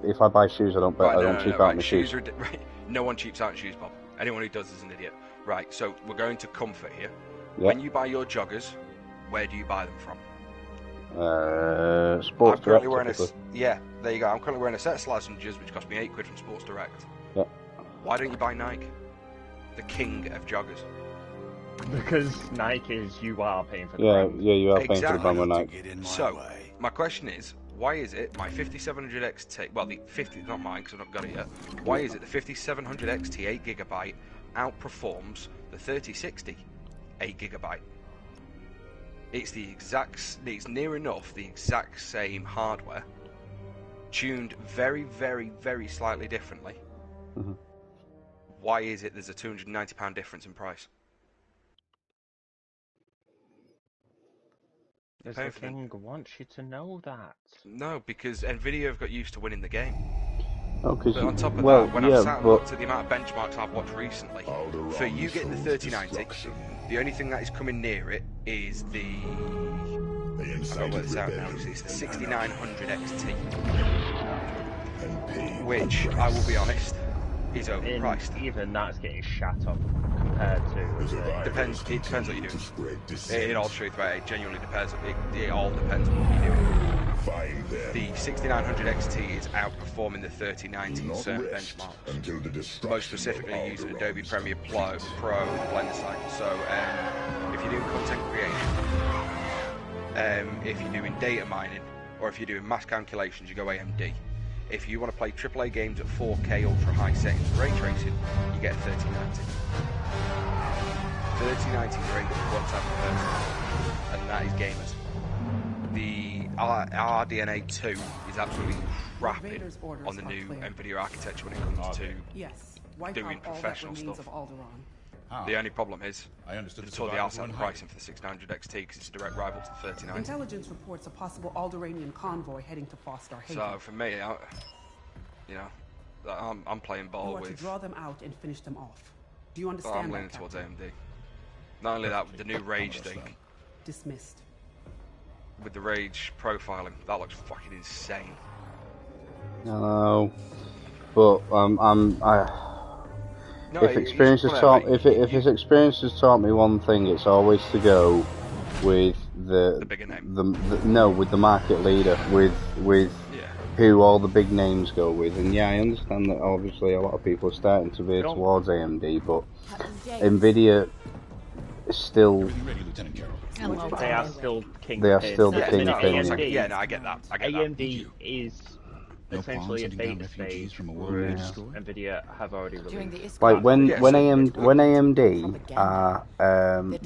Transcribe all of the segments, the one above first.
if I buy shoes, I don't cheap out my shoes. Right. No one cheaps out on shoes, Bob. Anyone who does is an idiot. Right, so we're going to comfort here. Yep. When you buy your joggers, where do you buy them from? Sports Direct. Yeah, there you go. I'm currently wearing a set of Squadrons, which cost me £8 from Sports Direct. Yep. Why don't you buy Nike? The king of joggers. Because Nike is, you are paying for the brand. Yeah, you are paying for the brand with Nike. So, my question is, why is it my 5700 XT, well, the 50, not mine because I've not got it yet, why is it the 5700 XT 8GB outperforms the 3060 8GB? It's near enough the exact same hardware, tuned very, very, very slightly differently. Mm-hmm. Why is it there's a £290 difference in price? Because the king wants you to know that. No, because Nvidia have got used to winning the game. Oh, but on top of that, when I've sat and looked at the amount of benchmarks I've watched recently, for you getting the 3090, the only thing that is coming near it is the... I've got to work this out now. It's the 6900 XT, which, I will be honest, is overpriced. Even that's getting shat up compared to... It depends what you're doing. In all truth, right, it genuinely depends. It all depends on what you're doing. The 6900 XT is outperforming the 3090 in certain benchmarks. Most specifically using Adobe Premiere Pro Blender side. So if you're doing content creation, if you're doing data mining, or if you're doing mass calculations, you go AMD. If you want to play AAA games at 4K ultra high settings ray tracing, you get a 3090. 3090 is aimed at one type of person, and that is gamers. The RDNA 2 is absolutely rapid on the new Nvidia architecture when it comes to doing professional stuff. The only problem is they tore the arse out the pricing for the 600 XT because it's a direct rival to the 3090. Intelligence reports a possible Alderaanian convoy heading to Foster Haven. So for me, I'm playing ball with... You are to draw them out and finish them off. Do you understand I'm leaning towards AMD. Not only that, with the new Rage thing. Dismissed. With the Rage profiling, that looks fucking insane. No, but if experience has taught me one thing, it's always to go with the bigger name. With the market leader, with who all the big names go with. And yeah, I understand that obviously a lot of people are starting to veer towards AMD, but Nvidia is still. They are still king. They are still the kingpin. Yeah, no, I get that. AMD is essentially a beta stage, whereas Nvidia have already released. Like when AMD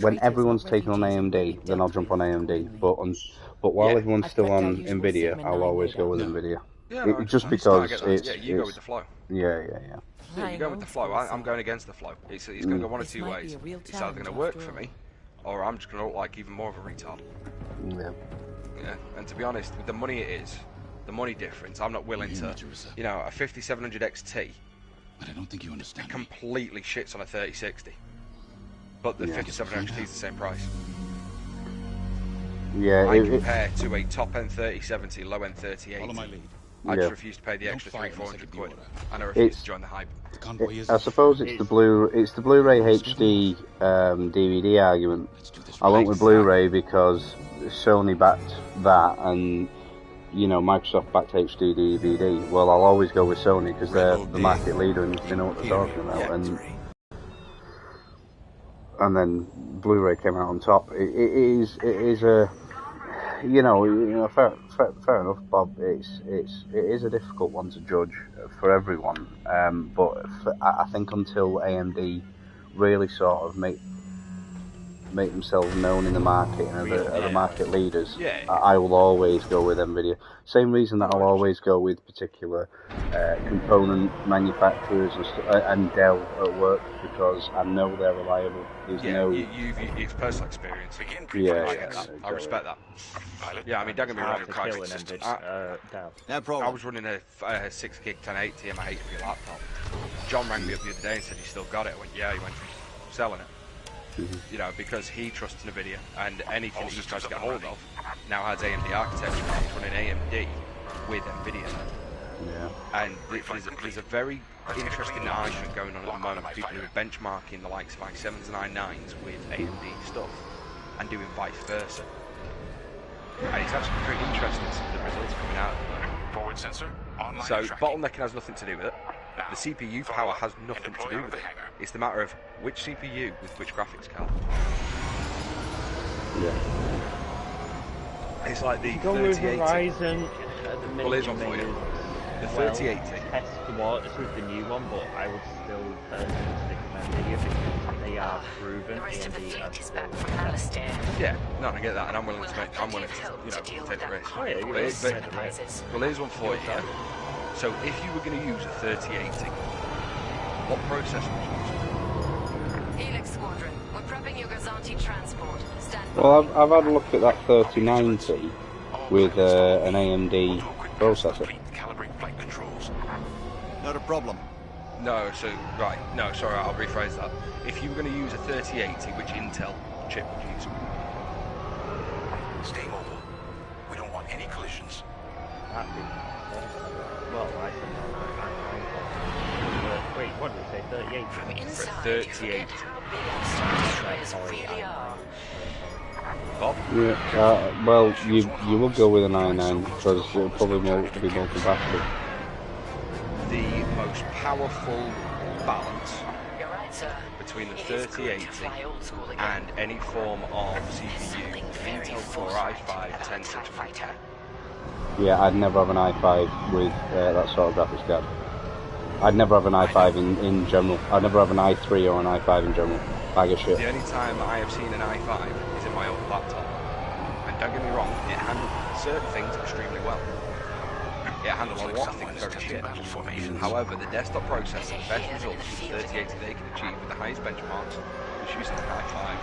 when everyone's taking on AMD, then I'll jump on AMD. But while everyone's still on Nvidia, I'll always go with Nvidia. Yeah, just because it's you go with the flow. Yeah, you go with the flow. I'm going against the flow. It's going to go one of two ways. It's either going to work for me, or I'm just going to look like even more of a retard. Yeah. And to be honest, with the money it is, the money difference, I'm not willing to, a 5700 XT. But I don't think you understand. Completely shits on a 3060. But the 5700 XT is the same price. Yeah. I compare to a top-end 3070, low-end 3080. I just refuse to pay the extra £300-400, and I refuse to join the hype. I suppose it's the Blu-ray HD DVD argument. I went with Blu-ray because Sony backed that, and Microsoft backed HD DVD. Well, I'll always go with Sony because they're the market leader and they know what they're talking about. And then Blu-ray came out on top. It is a fair enough, Bob. It is a difficult one to judge for everyone. But I think until AMD really sort of make themselves known in the market and are the market leaders, I will always go with Nvidia. Same reason that I'll always go with particular component manufacturers and Dell at work, because I know they're reliable. You've personal experience. I respect that. Yeah, I mean, don't get me wrong, I was running a 6 gig 1080 in my HP laptop. John rang me up the other day and said he still got it. I went, yeah, he went selling it. Because he trusts NVIDIA, and anything he tries to get hold of now has AMD architecture, and he's running AMD with NVIDIA. Yeah. And there's a very interesting argument going on at the moment. People who are benchmarking the likes of i7s and i9s with AMD stuff and doing vice versa. And it's actually pretty interesting, some of the results coming out at the moment. Forward sensor online. So bottlenecking has nothing to do with it. The CPU power has nothing to do with it. It's the matter of which CPU with which graphics card. Yeah. It's like the Go with 3080. Horizon at the minute. Well, here's one for you. The 3080. Test what? This is the new one, but I would still personally stick with Nvidia because they are proven. The rest of the AMD fleet is are back from Alistair. Yeah, no, I get that, and I'm willing to take the risk. Oh, yeah, you're right. Well, here's one for you. So, if you were going to use a 3080, what processor would you use? Helix Squadron, we're prepping your Gazanti transport. Stand by. Well, I've had a look at that 3090 with an AMD processor. Calibrate flight controls. Not a problem. No, so, right, no, sorry, I'll rephrase that. If you were going to use a 3080, which Intel chip would you use? Stay mobile. We don't want any collisions. Well, I said wait, what did you say? 38? From For inside, 38. forget how big our star destroyers really are. Bob? Yeah, well, you would go with an i9 because it'll probably be more compatible. The most powerful balance You're right, sir. between the It is good to 3080 fly old school again. and any form of CPU, Something very Intel Core forthright i5 about a TIE 10600K. fighter. Yeah, I'd never have an i5 with that sort of graphics card. I'd never have an i5 in general. I'd never have an i3 or an i5 in general. Bag of shit. The only time I have seen an i5 is in my old laptop. And don't get me wrong, it handled certain things extremely well. It handled a lot of things very shit. However, the desktop processor, the best results with the 3080 they can achieve with the highest benchmarks was using an i5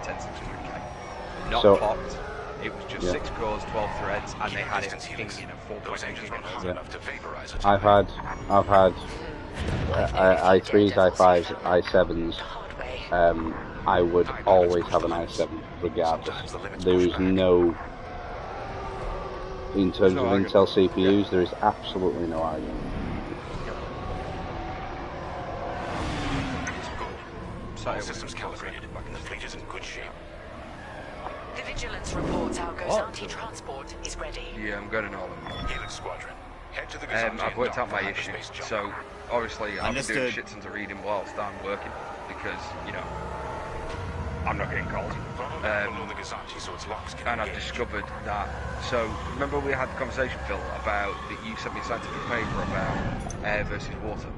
10600K. Not So- popped. It was just 6 cores, 12 threads, and they had it pinging at 4.8 gigahertz. Yeah. I've had i3s, i5s, i7s. I would always have an i7 regardless. There is no, in terms of Intel CPUs, there is absolutely no argument. All systems calibrated. The fleet is in good shape. The Vigilance reports our Gazanti transport is ready. Yeah, I'm going to know them. Helix Squadron. Head to the Gazanti I've worked out my and issue, hyperspace jump. so obviously I've been doing Understood. shit tons of reading whilst I'm working because, you know, I'm not getting called. Below the Gazanti so its locks can And I've engage. discovered that, so remember we had the conversation, Phil, about that you sent me a scientific paper about air versus water.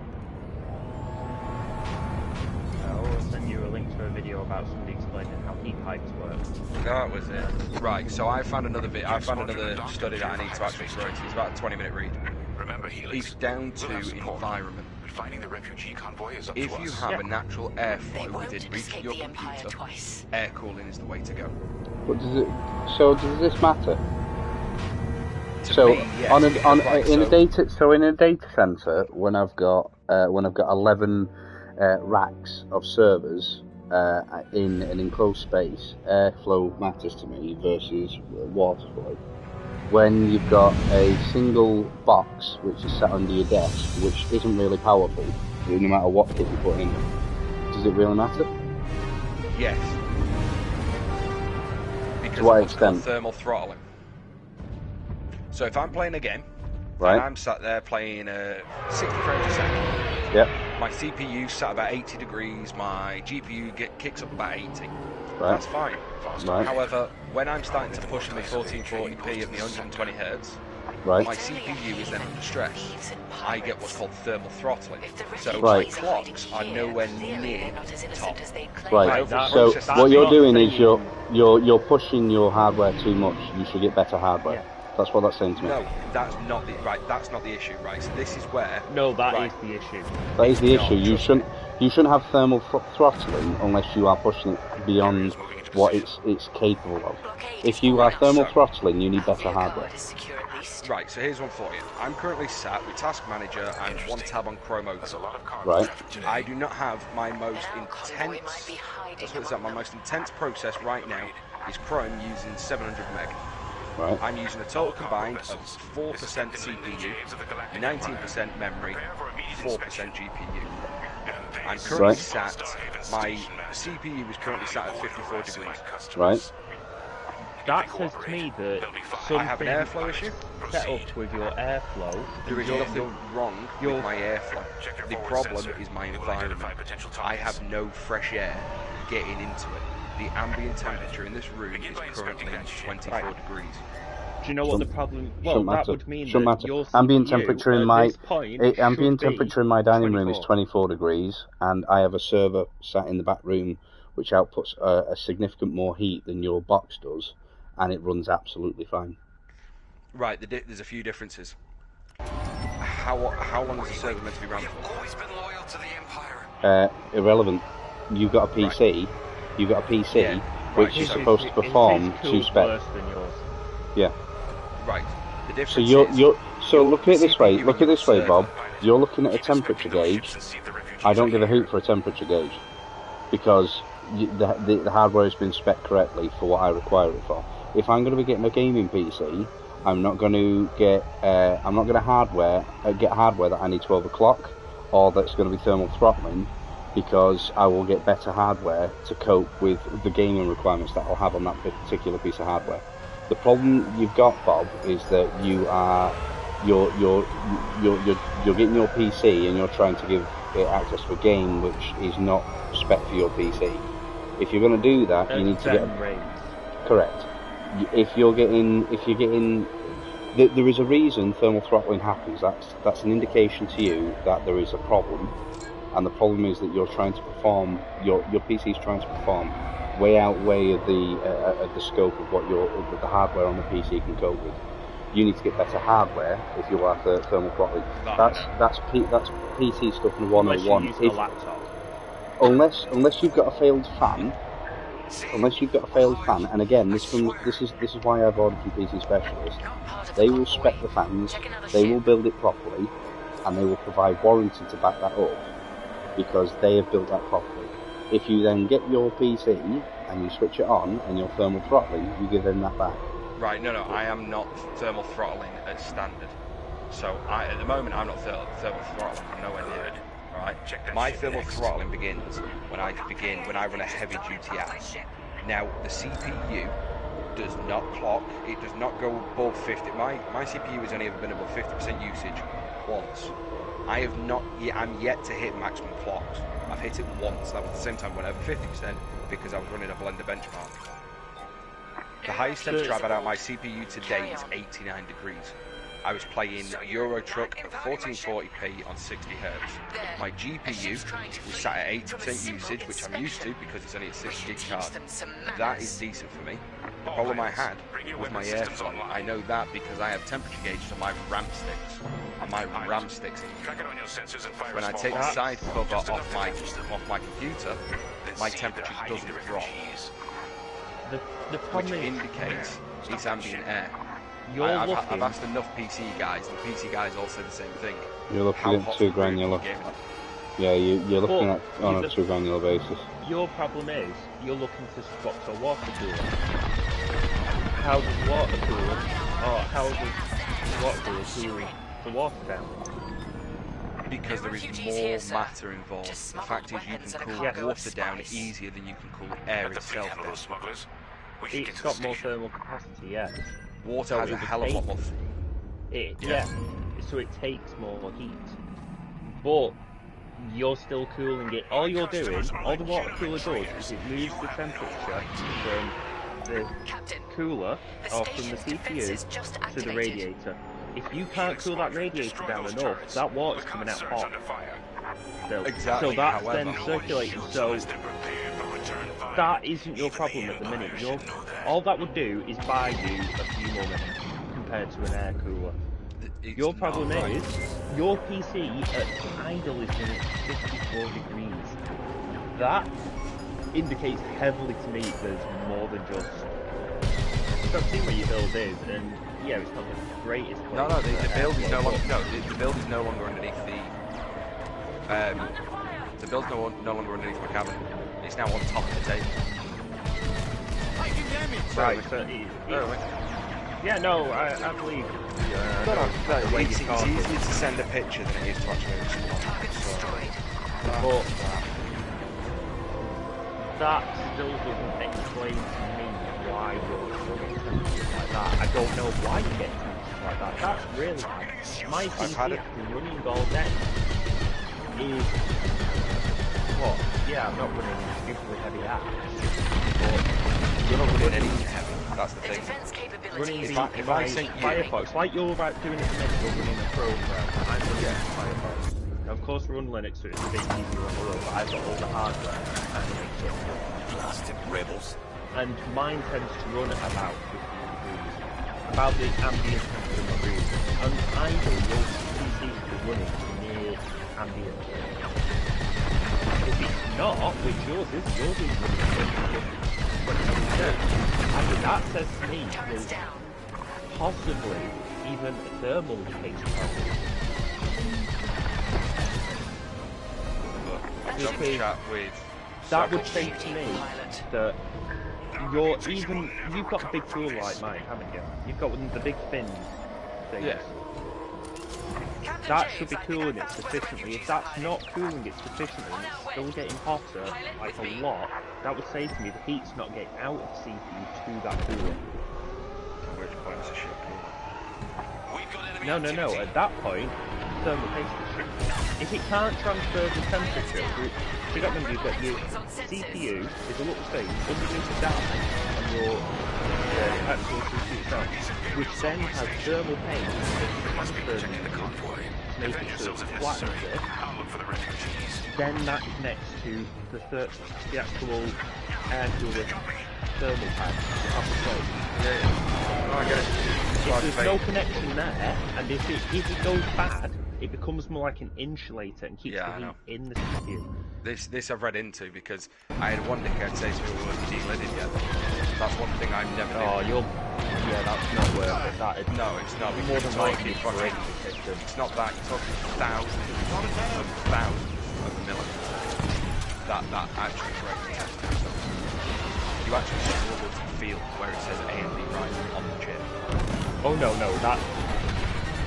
I'll send you a link to a video about somebody explaining how heat pipes work. That was it. Right, so I found another study that I need to actually throw to. It's about a 20-minute read. Remember, Helix. It's down to We'll have support. environment. But finding the refugee convoy is up If to you us. have a natural They airflow won't within reach of escape your the Empire computer, twice. air cooling is the way to go. But does this matter? To So me, yes, in because, a data center, when I've got 11 racks of servers in an enclosed space, airflow matters to me versus water flow. When you've got a single box which is sat under your desk, which isn't really powerful, no matter what kit you put in, does it really matter? yes. Because To what of what's called extent? thermal throttling. So if I'm playing a game, Right. and I'm sat there playing 60 frames a second, Yep. my CPU's sat about 80 degrees, my GPU kicks up about 80. Right. That's fine. Right. However, when I'm starting to push my 1440p of the 120 Hz, Right. my CPU is then under stress. I get what's called thermal throttling. So Right. my clocks are nowhere near top. Right. That's So that's what you're not doing is saying- you're pushing your hardware too much. You should get better hardware. That's what that's saying to me. No, that's not the That's not the issue, right? So this is where. No, that is Right. the issue. That is the No, issue. You trust me. shouldn't have thermal throttling unless you are pushing it beyond what it's capable of. If you are thermal throttling, you need better hardware. Right. So here's one for you. I'm currently sat with Task Manager and one tab on Chrome There's a open. lot of cargo Right. traffic today. I do not have my most intense. That's what it's at. My most intense process right now is Chrome using 700 meg. Right. I'm using a total combined of 4% CPU, 19% memory, 4% GPU. I'm currently sat, my CPU is currently sat at 54 degrees. Right. That says to me that I have an airflow issue. Set up with your airflow. There is nothing wrong with my airflow. The problem is my environment. I have no fresh air getting into it. The ambient temperature in this room is currently 24 degrees. Do you know what the problem? Well, that would mean that your CPU ambient temperature in my ambient should temperature in my dining room is 24 degrees, and I have a server sat in the back room which outputs a significant more heat than your box does, and it runs absolutely fine. Right, there's a few differences. How long is the server meant to be running for? Irrelevant. You've got a PC. Right. You've got a PC which is supposed to perform to spec. Yeah. Right. The difference. So look at it this way. Look at it this way, Bob. You're looking at a temperature gauge. I don't give a hoot for a temperature gauge because the hardware has been spec correctly for what I require it for. If I'm going to be getting a gaming PC, I'm not going to get get hardware that I need 12 o'clock or that's going to be thermal throttling, because I will get better hardware to cope with the gaming requirements that I'll have on that particular piece of hardware. The problem you've got, Bob, is that you're getting your PC and you're trying to give it access to a game which is not spec for your PC. If you're going to do that, you need to get correct. If you're getting, there is a reason thermal throttling happens. That's an indication to you that there is a problem, and the problem is that you're trying to perform. Your PC is trying to perform way of the scope of what the hardware on the PC can cope with. You need to get better hardware if you are thermal throttling. That's PC stuff in 101. Unless you've got a failed fan. Unless you've got a failed fan, and again, this is why I've ordered from PC Specialist. They will spec the fans, they will build it properly, and they will provide warranty to back that up, because they have built that properly. If you then get your PC and you switch it on and you're thermal throttling, you give them that back. Right, no, I am not thermal throttling at standard. So at the moment I'm not thermal throttling, I'm nowhere near it. Right. My thermal throttling begins when I run a heavy duty app. Now the CPU does not clock, it does not go above 50. My CPU has only ever been above 50% usage once. I'm yet to hit maximum clocks. I've hit it once. That was the same time when I went over 50% because I was running a blender benchmark. The highest temperature I've had out my CPU today is 89 degrees. I was playing Euro Truck at 1440p on 60 Hz. My GPU was sat at 80% usage, which I'm used to because it's only a 6GB card. That is decent for me. The problem I had was my airflow. I know that because I have temperature gauges on my RAM sticks. And my RAM sticks, when I take the side cover off my computer, my temperature doesn't drop. Which indicates it's ambient air. I've asked enough PC guys, and PC guys all say the same thing. You're looking at too granular. Yeah, you're looking at on a too granular basis. Your problem is you're looking to spot a water cooler. How does water cooler, or how does water cooler cool the water down? Because there is more matter involved. The fact is you can cool water down easier than you can cool air itself down. It's got more thermal capacity, yes. Water has a hell of a lot more. So it takes more heat. But you're still cooling it. All you're doing, all the water cooler does is it moves the temperature from the cooler or from the CPU to the radiator. If you can't cool that radiator down enough, that water's coming out hot. Exactly. So that's then circulating. So that isn't your problem at the minute. All that would do is buy you a few more minutes compared to an air cooler. Your problem is your PC at idle is running at 54 degrees. That indicates heavily to me there's more than just. I've seen where your build is, and yeah, it's not the greatest. No, the build is no longer. No, the build is no longer underneath the. The build's no longer underneath my cabin. It's now on top of the table. Right, so Yeah, no, I believe. It's easier to send a picture than it is to actually respond. Target destroyed. But that still doesn't explain to me why you're running temperatures like that. I don't know why you get temperatures like that. That's really hard. My PC running all day is what? Yeah, I'm not running stupidly heavy ass, but You're not running anything heavy. That's the thing. running If the I sent you Firefox, like you're about doing it at the minute, you're running a program. I'm running Firefox. Now, of course, we're on Linux, so it's a bit easier on the road, but I've got all the hardware and Blasted rebels. and mine tends to run at about 15 degrees, about the ambient temperature in my room. And either your PC should be running near ambient. If it's not, which yours is running and that says to me there's possibly even a thermal case problem. That would say to me that you've got a big tool like mine, haven't you? You've got one of the big fins things. Yeah. That should be cooling it sufficiently. If that's not cooling it sufficiently and it's still getting hotter, like a lot, that would say to me the heat's not getting out of the CPU to that cooler. At which point it's a shit cooler. No. At that point, thermal paste is shit. If it can't transfer the temperature, you've got your CPU is a little thing underneath the down on your actual CPU itself, which then has thermal paste that transfers the convoy, make it so it flattens it. Then that is next to the actual air cooler thermal pad off the plate. Yeah. Oh, I get it. If there's no connection there, and if it goes bad, it becomes more like an insulator and keeps the heat in the CPU. This I've read into because I had one dickhead say to me we weren't de-lidded yet. That's one thing I've never done. Yeah, that's not worth it. That is, no, it's not. More than likely fucking. It's not that. You're talking thousands of millimeters. That actually breaks the test. You actually struggle to feel where it says AMD Ryzen on the chip. Oh no,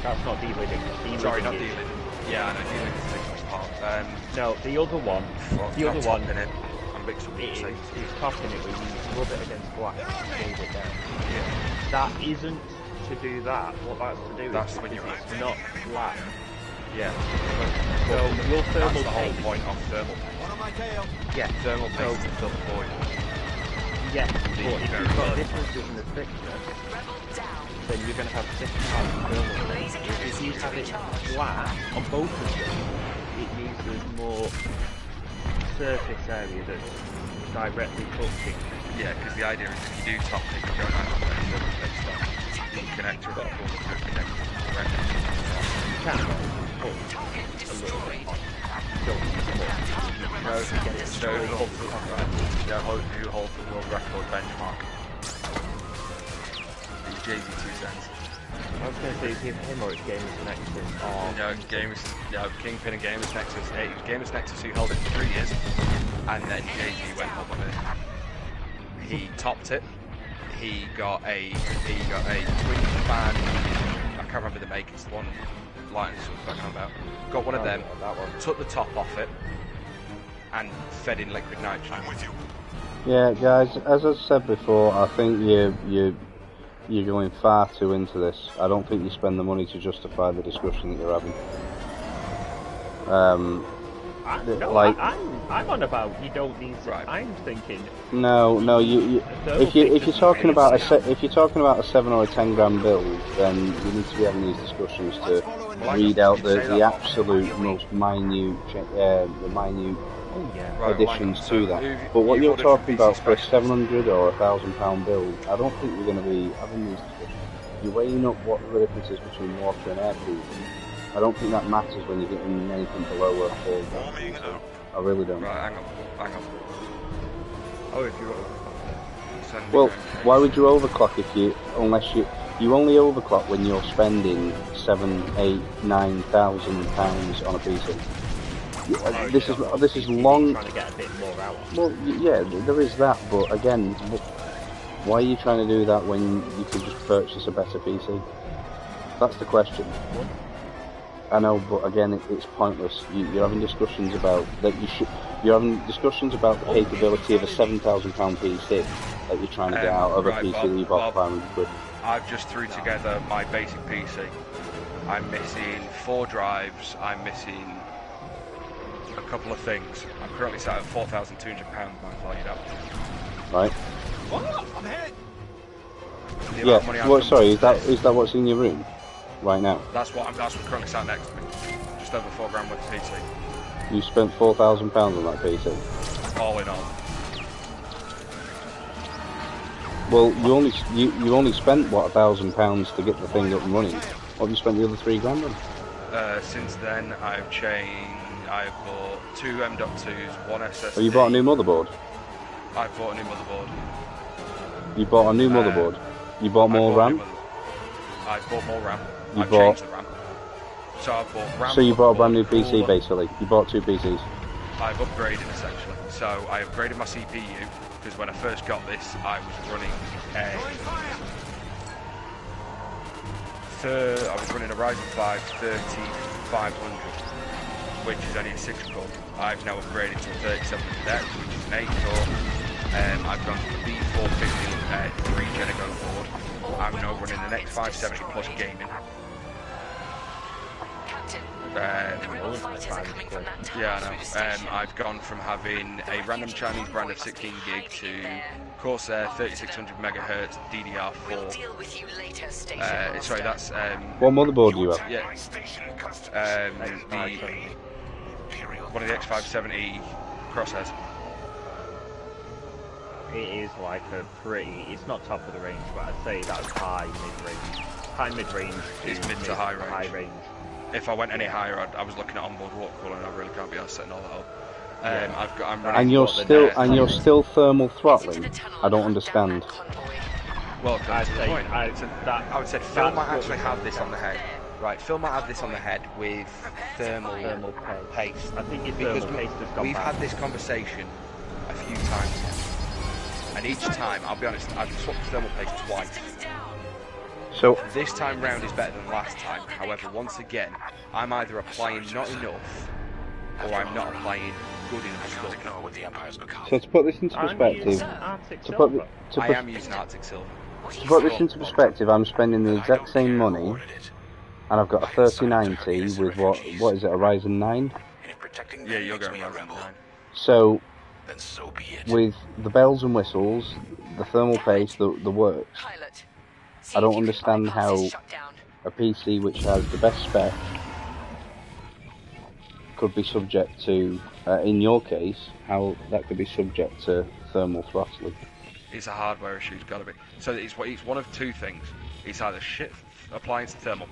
that's not de-lidding. Sorry, not de-lidding. Yeah, I know de-lidding is the biggest part. No, the other one. I'm big support. It's topping it when you rub it against glass and shade it down. Yeah. That isn't to do that. What that's to do is when it's not flat. Yeah. So your thermal that's the whole point of thermal paste. One on my tail. Yeah, thermal paste is built for you. Yes, but if you've got differences in the thickness, then you're going to have different types of thermal paste. If you have it flat on both of them, it means there's more surface area that's directly touching. Yeah, because the idea is if you do top pick, you don't have to put thermal paste on. The connector got a full connector directly. You can, but a little bit hot. Don't use more. Who holds the world record benchmark? The Jay-Z 2 cents. I was going to say, give him or it's Gamers Nexus. No, Kingpin and Gamers Nexus. It was Gamers Nexus who held it for 3 years, and then Jay-Z went up on it. He topped it. He got a twin fan. I can't remember the make. It's the one Lightning was talking about. Got one of them. That one. Took the top off it and fed in liquid nitrogen. I'm with you. Yeah, guys, as I said before, I think you're going far too into this. I don't think you spend the money to justify the discussion that you're having. I'm on about you don't need to. Right. I'm thinking. No. If you're talking about a 7 or a 10 grand build, then you need to be having these discussions to read out the absolute most minute additions to that. But what you're talking about for a 700 or £1,000 build, I don't think we're going to be having these discussions. You're weighing up what the difference is between water and air cooling. I don't think that matters when you're getting anything below a 4 grand. So I really don't. Right, hang on. Oh, if you're well, why would you overclock unless you only overclock when you're spending £7,000, £8,000, £9,000 on a PC. This is long. Trying to get a bit more out. Well, yeah, there is that, but again, Why are you trying to do that when you could just purchase a better PC? That's the question. I know, but again, it's pointless. You're having discussions about that. You're having discussions about the capability of a £7,000 PC that you're trying to get out of a PC that you bought for £500. I've just threw together my basic PC. I'm missing 4 drives. I'm missing a couple of things. I'm currently sat at £4,200 valued up. Right. What? I'm hit. Yeah. What? Sorry. Is that what's in your room right now? That's what currently sat next to me. Just over £4 grand worth of PC. You spent £4,000 on that PC. All in all. Well, you only spent what £1,000 to get the thing up and running. What have you spent the other £3 grand on? Since then, I've bought 2 M.2s, 1 SSD. Oh, you bought a new motherboard? I bought a new motherboard. You bought a new motherboard? You bought more RAM? I bought more RAM. I've changed the RAM. So I've bought RAM. So you bought a brand new PC basically? You bought 2 PCs? I've upgraded essentially. So I upgraded my CPU because when I first got this, I was running a Ryzen 5 3500, which is only a 6-core. I've now upgraded to 3700X, which is an 8-core. I've gone to the B450 3 Gen board. I'm now running an X570 plus gaming. Yeah, I know. I've gone from having a random Chinese brand of 16 gig to Corsair 3600 megahertz DDR4. Sorry, that's what motherboard do you have? Yeah. One of the X570 crosshairs. It is like a pretty. It's not top of the range, but I'd say that's high mid-range. High mid-range. It's mid to high range. If I went any higher, I was looking at onboard water cooler, and I really can't be arsed setting all that up. I'm running. And you're still thermal throttling. I don't understand. Well, I would say Phil might actually have this on the head. Right, Phil might have this on the head with thermal paste. I think because we've bad. had this conversation a few times now, and each time, I'll be honest, I've swapped thermal paste twice. So this time round is better than last time. However, once again, I'm either applying not enough, or I'm not applying good enough stuff. So to put this into perspective, I am using Arctic Silver. To put this into perspective, I'm spending the exact same money, and I've got a 3090 with what is it, a Ryzen 9? Yeah, you're going Ryzen 9. So, with the bells and whistles, the thermal paste, the works, I don't understand how a PC which has the best spec could be subject to, in your case, how that could be subject to thermal throttling. It's a hardware issue, it's got to be. So it's one of two things. It's either shit appliance thermal